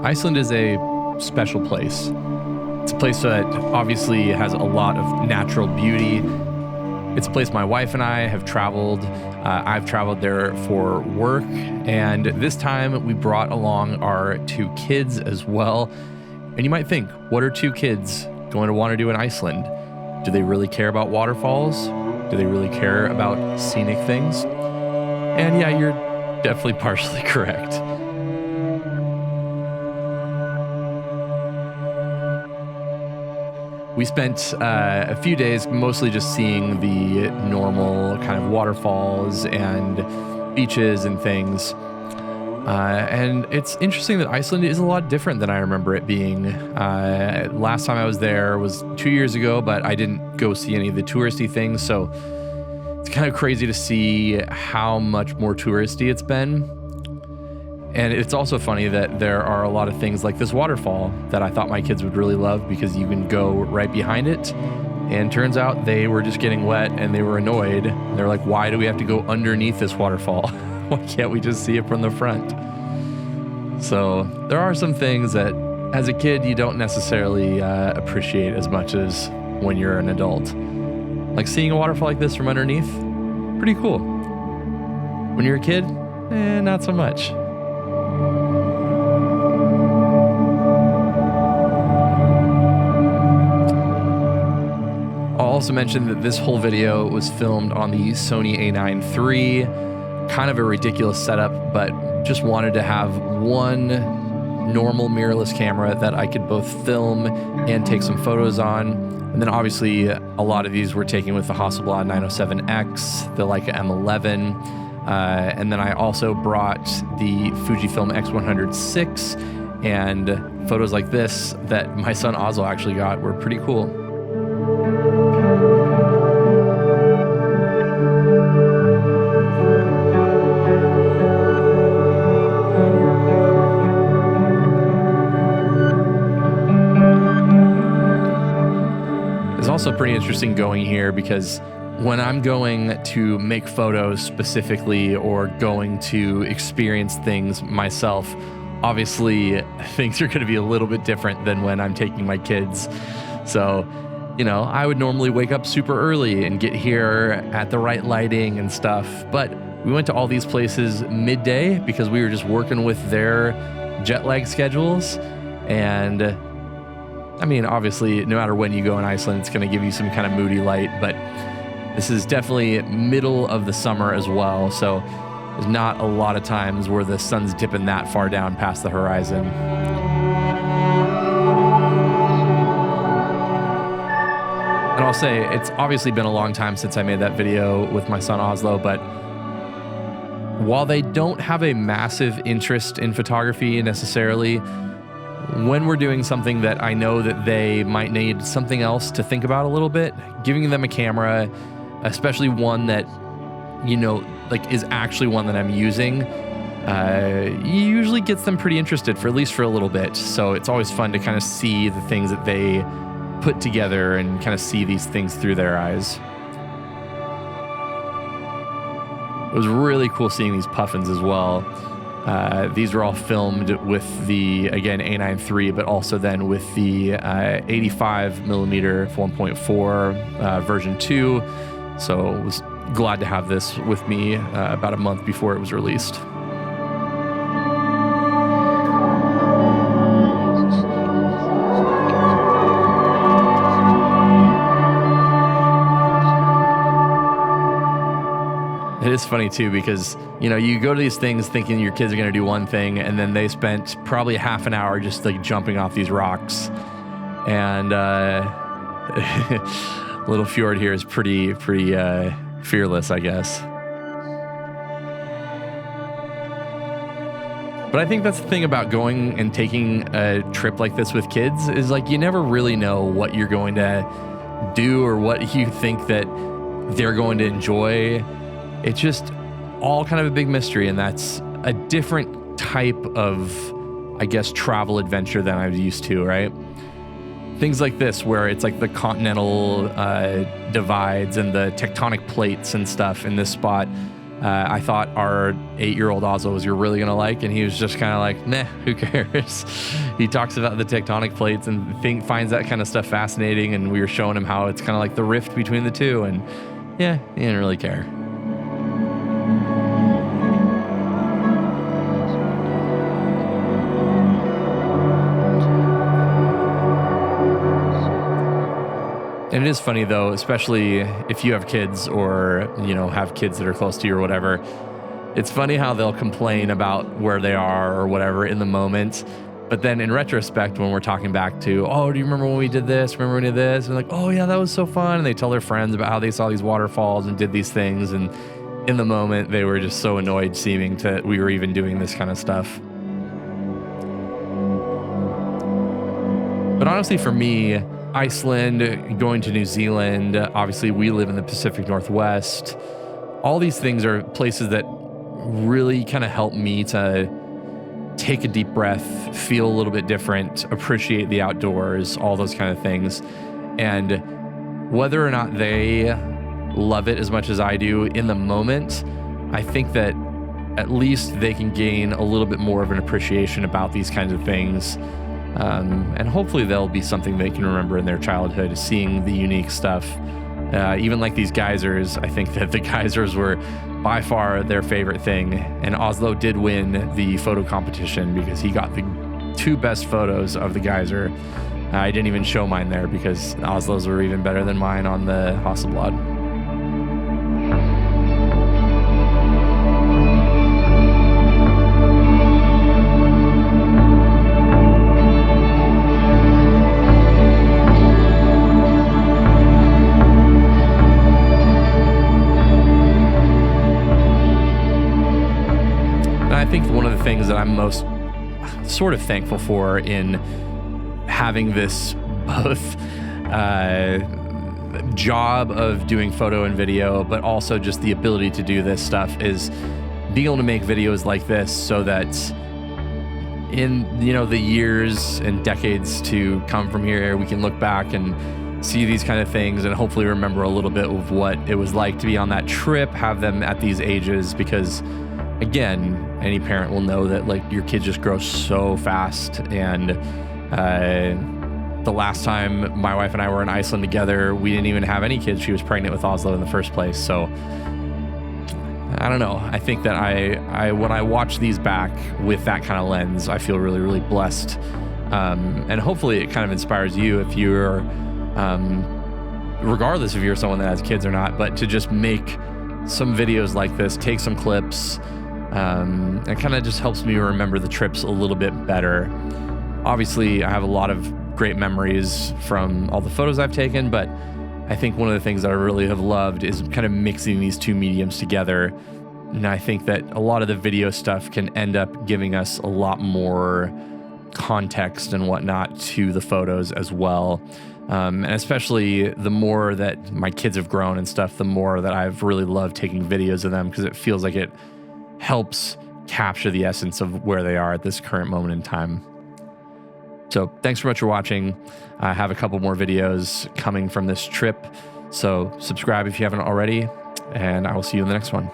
Iceland is a special place. It's a place that obviously has a lot of natural beauty. It's a place my wife and I have traveled. I've traveled there for work, and this time we brought along our 2 kids as well. And you might think, what are 2 kids going to want to do in Iceland? Do they really care about waterfalls? Do they really care about scenic things? And yeah, you're definitely partially correct. We spent a few days mostly just seeing the normal kind of waterfalls and beaches and things. And it's interesting that Iceland is a lot different than I remember it being. Last time I was there was 2 years ago, but I didn't go see any of the touristy things. So it's kind of crazy to see how much more touristy it's been. And it's also funny that there are a lot of things like this waterfall that I thought my kids would really love because you can go right behind it. And turns out they were just getting wet and they were annoyed. They're like, why do we have to go underneath this waterfall? Why can't we just see it from the front? So there are some things that as a kid you don't necessarily appreciate as much as when you're an adult. Like seeing a waterfall like this from underneath, pretty cool. When you're a kid, not so much. I'll also mention that this whole video was filmed on the Sony A9III, kind of a ridiculous setup, but just wanted to have one normal mirrorless camera that I could both film and take some photos on. And then obviously a lot of these were taken with the Hasselblad 907X, the Leica M11, and then I also brought the Fujifilm X100VI, and photos like this that my son Oslo actually got were pretty cool. It's also pretty interesting going here because when I'm going to make photos specifically or going to experience things myself, obviously things are going to be a little bit different than when I'm taking my kids. So, you know, I would normally wake up super early and get here at the right lighting and stuff. But we went to all these places midday because we were just working with their jet lag schedules. And I mean, obviously, no matter when you go in Iceland, it's going to give you some kind of moody light. But this is definitely middle of the summer as well. So there's not a lot of times where the sun's dipping that far down past the horizon. And I'll say, it's obviously been a long time since I made that video with my son Oslo, but while they don't have a massive interest in photography necessarily, when we're doing something that I know that they might need something else to think about a little bit, giving them a camera, especially one that, you know, like is actually one that I'm using, usually gets them pretty interested for at least for a little bit. So it's always fun to kind of see the things that they put together and kind of see these things through their eyes. It was really cool seeing these puffins as well. These were all filmed with the, again, A9III, but also then with the 85mm f1.4 version 2. So I was glad to have this with me about a month before it was released. It is funny too because, you know, you go to these things thinking your kids are going to do one thing, and then they spent probably half an hour just like jumping off these rocks. And little fjord here is pretty fearless, I guess. But I think that's the thing about going and taking a trip like this with kids is like you never really know what you're going to do or what you think that they're going to enjoy. It's just all kind of a big mystery, and that's a different type of, I guess, travel adventure than I was used to, right? Things like this where it's like the continental divides and the tectonic plates and stuff in this spot I thought our 8-year-old Oslo was really going to like, and he was just kind of like, nah, who cares? He talks about the tectonic plates and finds that kind of stuff fascinating, and we were showing him how it's kind of like the rift between the two, and yeah, he didn't really care. And it is funny though, especially if you have kids or, you know, have kids that are close to you or whatever. It's funny how they'll complain about where they are or whatever in the moment. But then in retrospect, when we're talking back to, oh, do you remember when we did this? Remember when we did this? And like, oh yeah, that was so fun. And they tell their friends about how they saw these waterfalls and did these things. And in the moment, they were just so annoyed seeming that we were even doing this kind of stuff. But honestly, for me, Iceland, going to New Zealand, obviously we live in the Pacific Northwest. All these things are places that really kind of help me to take a deep breath, feel a little bit different, appreciate the outdoors, all those kind of things. And whether or not they love it as much as I do in the moment, I think that at least they can gain a little bit more of an appreciation about these kinds of things. And hopefully there'll be something they can remember in their childhood, seeing the unique stuff. Even like these geysers, I think that the geysers were by far their favorite thing. And Oslo did win the photo competition because he got the 2 best photos of the geyser. I didn't even show mine there because Oslo's were even better than mine on the Hasselblad. I think one of the things that I'm most sort of thankful for in having this both job of doing photo and video, but also just the ability to do this stuff, is being able to make videos like this so that in, you know, the years and decades to come from here, we can look back and see these kind of things and hopefully remember a little bit of what it was like to be on that trip, have them at these ages, because again, any parent will know that like your kids just grow so fast. And the last time my wife and I were in Iceland together, we didn't even have any kids. She was pregnant with Oslo in the first place. So I don't know. I think that I when I watch these back with that kind of lens, I feel really, really blessed. And hopefully it kind of inspires you if you're, regardless if you're someone that has kids or not, but to just make some videos like this, take some clips. It kind of just helps me remember the trips a little bit better. Obviously, I have a lot of great memories from all the photos I've taken, but I think one of the things that I really have loved is kind of mixing these two mediums together. And I think that a lot of the video stuff can end up giving us a lot more context and whatnot to the photos as well. And especially the more that my kids have grown and stuff, the more that I've really loved taking videos of them, because it feels like it helps capture the essence of where they are at this current moment in time. So thanks so much for watching. I have a couple more videos coming from this trip, so subscribe if you haven't already, and I will see you in the next one.